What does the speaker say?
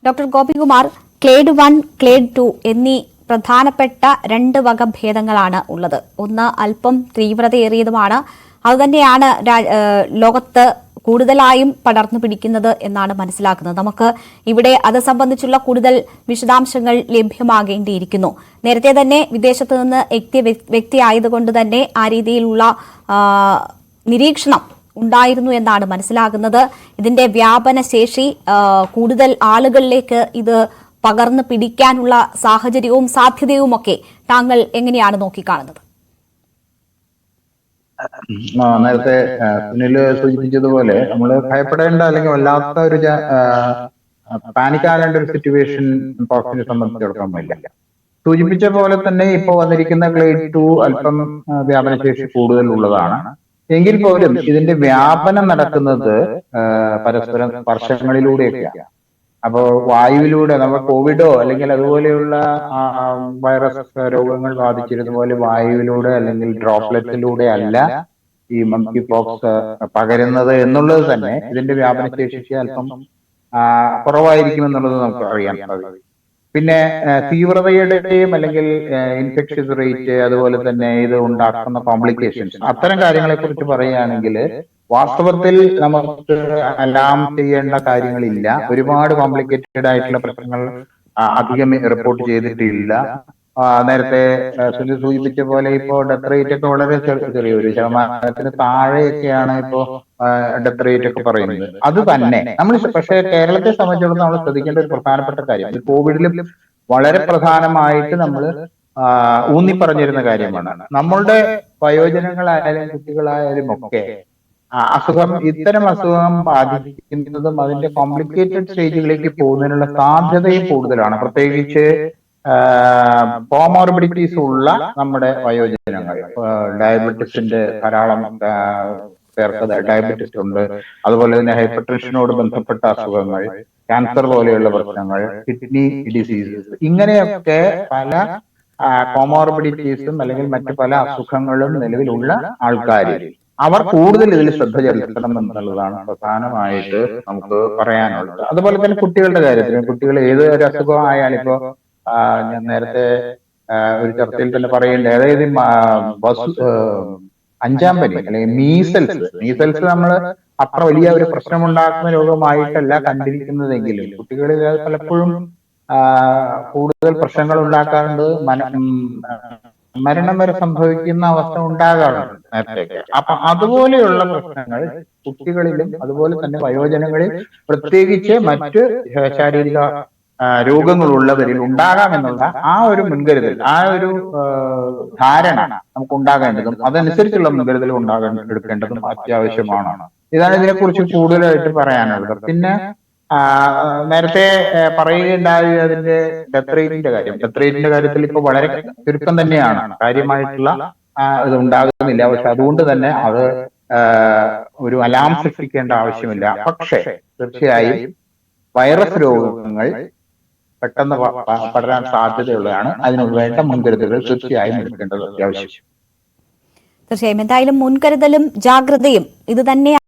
Doctor Gopikumar, clade 1, clade 2 എന്നീ പ്രധാനപ്പെട്ട രണ്ട് വകഭേദങ്ങളാണ് ഉള്ളത്. ഒന്ന് അല്പം തീവ്രതയേറിയതുമാണ്. അതുതന്നെയാണ് ലോകത്ത് കൂടുതലായും പടർന്നു പിടിക്കുന്നത് എന്നാണ് മനസ്സിലാക്കുന്നത്. നമുക്ക് ഇവിടെ അത് സംബന്ധിച്ചുള്ള കൂടുതൽ വിശദാംശങ്ങൾ ലഭ്യമാകേണ്ടിയിരിക്കുന്നു. നേരത്തെ തന്നെ വിദേശത്ത് നിന്ന് എത്തിയ വ്യക്തി ആയതുകൊണ്ട് തന്നെ ആ രീതിയിലുള്ള നിരീക്ഷണം ഉണ്ടായിരുന്നു എന്നാണ് മനസ്സിലാകുന്നത്. ഇതിന്റെ വ്യാപന ശേഷി കൂടുതൽ ആളുകളിലേക്ക് ഇത് പകർന്നു പിടിക്കാനുള്ള സാഹചര്യവും സാധ്യതയുമൊക്കെ താങ്കൾ എങ്ങനെയാണ് നോക്കിക്കാണുന്നത്? നേരത്തെ സുനിൽ സൂചിപ്പിച്ചതുപോലെ നമ്മൾ ഭയപ്പെടേണ്ട അല്ലെങ്കിൽ വല്ലാത്ത ഒരു പാനിക്കാകേണ്ട ഒരു സിറ്റുവേഷൻ പോക്സിനെ സംബന്ധിച്ചിടത്തോളം ഇല്ല. സൂചിപ്പിച്ച പോലെ തന്നെ ഇപ്പൊ വന്നിരിക്കുന്ന ക്ലേഡ് 2 അല്പം വ്യാപനശേഷി കൂടുതൽ ഉള്ളതാണ്. എങ്കിൽ പോലും ഇതിന്റെ വ്യാപനം നടക്കുന്നത് പരസ്പരം സ്പർശങ്ങളിലൂടെയൊക്കെയാണ്. അപ്പോ വായുവിലൂടെ നമ്മൾ കോവിഡോ അല്ലെങ്കിൽ അതുപോലെയുള്ള വൈറസ് രോഗങ്ങൾ ബാധിച്ചിരുന്ന പോലെ വായുവിലൂടെ അല്ലെങ്കിൽ ഡ്രോപ്ലെറ്റിലൂടെ അല്ല ഈ മങ്കി പോക്സ് പകരുന്നത് എന്നുള്ളത് തന്നെ ഇതിന്റെ വ്യാപനശേഷിക്ക് അല്പം കുറവായിരിക്കും എന്നുള്ളത് നമുക്ക് അറിയാൻ സാധിക്കും. പിന്നെ തീവ്രതയുടെയും അല്ലെങ്കിൽ ഇൻഫെക്ഷ്യസ് റേറ്റ്, അതുപോലെ തന്നെ ഇത് ഉണ്ടാക്കുന്ന കോംപ്ലിക്കേഷൻസ്, അത്തരം കാര്യങ്ങളെ കുറിച്ച് പറയുകയാണെങ്കിൽ വാസ്തവത്തിൽ നമുക്ക് അലാം ചെയ്യേണ്ട കാര്യങ്ങളില്ല. ഒരുപാട് കോംപ്ലിക്കേറ്റഡ് ആയിട്ടുള്ള പ്രശ്നങ്ങൾ അധികം റിപ്പോർട്ട് ചെയ്തിട്ടില്ല. നേരത്തെ സുനിൽ സൂചിപ്പിച്ച പോലെ ഇപ്പോ ഡെത്ത് റേറ്റ് ഒക്കെ വളരെ ചെറിയൊരു ശതമാനത്തിന് താഴെയൊക്കെയാണ് ഇപ്പോ ഡെത്ത് റേറ്റ് ഒക്കെ പറയുന്നത്. അത് തന്നെ നമ്മൾ പക്ഷേ കേരളത്തെ സംബന്ധിച്ചിടത്തോളം നമ്മൾ ശ്രദ്ധിക്കേണ്ട ഒരു പ്രധാനപ്പെട്ട കാര്യം, കോവിഡിലും വളരെ പ്രധാനമായിട്ട് നമ്മൾ ഊന്നി പറഞ്ഞിരുന്ന കാര്യമാണ്. നമ്മളുടെ വയോജനങ്ങളായാലും കുട്ടികളായാലും ഒക്കെ ഇത്തരം അസുഖം ബാധിക്കുന്നതും അതിന്റെ കോംപ്ലിക്കേറ്റഡ് സ്റ്റേജുകളിലേക്ക് പോകുന്നതിനുള്ള സാധ്യതയും കൂടുതലാണ്. പ്രത്യേകിച്ച് കോമോർബിഡിറ്റീസ് ഉള്ള നമ്മുടെ വയോജനങ്ങൾ, ഡയബറ്റിസിന്റെ ധാരാളം പേർക്ക് ഡയബറ്റിസ് ഉണ്ട്, അതുപോലെ തന്നെ ഹൈപ്പർ ടെൻഷനോട് ബന്ധപ്പെട്ട അസുഖങ്ങൾ, ക്യാൻസർ പോലെയുള്ള പ്രശ്നങ്ങൾ, കിഡ്നി ഡിസീസസ്, ഇങ്ങനെയൊക്കെ പല കോമോർബിഡിറ്റീസും അല്ലെങ്കിൽ മറ്റു പല അസുഖങ്ങളും നിലവിലുള്ള ആൾക്കാർ അവർ കൂടുതൽ ഇതിൽ ശ്രദ്ധ ചെലുത്തണം എന്നുള്ളതാണ് പ്രധാനമായിട്ട് നമുക്ക് പറയാനുള്ളത്. അതുപോലെ തന്നെ കുട്ടികളുടെ കാര്യത്തിൽ, കുട്ടികൾ ഏത് ഒരു അസുഖമായാലും ഇപ്പോ ഞാൻ നേരത്തെ ഒരു ചർച്ചയിൽ തന്നെ പറയേണ്ടത്, അതായത് 5ാം പനി അല്ലെങ്കിൽ മീസൽസ് നമ്മൾ അത്ര വലിയ ഒരു പ്രശ്നമുണ്ടാക്കുന്ന രോഗമായിട്ടല്ല കണ്ടിരിക്കുന്നതെങ്കിലും കുട്ടികളിൽ പലപ്പോഴും കൂടുതൽ പ്രശ്നങ്ങൾ ഉണ്ടാക്കാറുണ്ട്, മരണം വരെ സംഭവിക്കുന്ന അവസ്ഥ ഉണ്ടാകാറുണ്ട് നേരത്തേക്ക്. അപ്പൊ അതുപോലെയുള്ള പ്രശ്നങ്ങൾ കുട്ടികളിലും അതുപോലെ തന്നെ വയോജനങ്ങളിൽ, പ്രത്യേകിച്ച് മറ്റ് ശാരീരിക രോഗങ്ങളുള്ളവരിൽ ഉണ്ടാകാമെന്നുള്ള ആ ഒരു മുൻകരുതൽ, ആ ഒരു ധാരണ നമുക്ക് ഉണ്ടാകേണ്ടതും അതനുസരിച്ചുള്ള മുൻകരുതൽ എടുക്കേണ്ടതും അത്യാവശ്യമാണ്. ഇതാണ് ഇതിനെക്കുറിച്ച് കൂടുതലായിട്ട് പറയാനുള്ളത്. പിന്നെ നേരത്തെ പറയുകയുണ്ടായി അതിന്റെ ഡെത്ത് റേറ്റിന്റെ കാര്യത്തിൽ ഇപ്പൊ വളരെ ചുരുക്കം തന്നെയാണ്, കാര്യമായിട്ടുള്ള ഇത് ഉണ്ടാകുന്നില്ല. പക്ഷെ അതുകൊണ്ട് തന്നെ അത് ഒരു അലാം സൃഷ്ടിക്കേണ്ട ആവശ്യമില്ല. പക്ഷേ തീർച്ചയായും വൈറസ് രോഗങ്ങൾ പെട്ടെന്ന് പടരാൻ സാധ്യതയുള്ളതാണ്. അതിന് വേണ്ട മുൻകരുതലുകൾ തീർച്ചയായും എടുക്കേണ്ടത് അത്യാവശ്യം. തീർച്ചയായും എന്തായാലും മുൻകരുതലും ജാഗ്രതയും ഇത് തന്നെ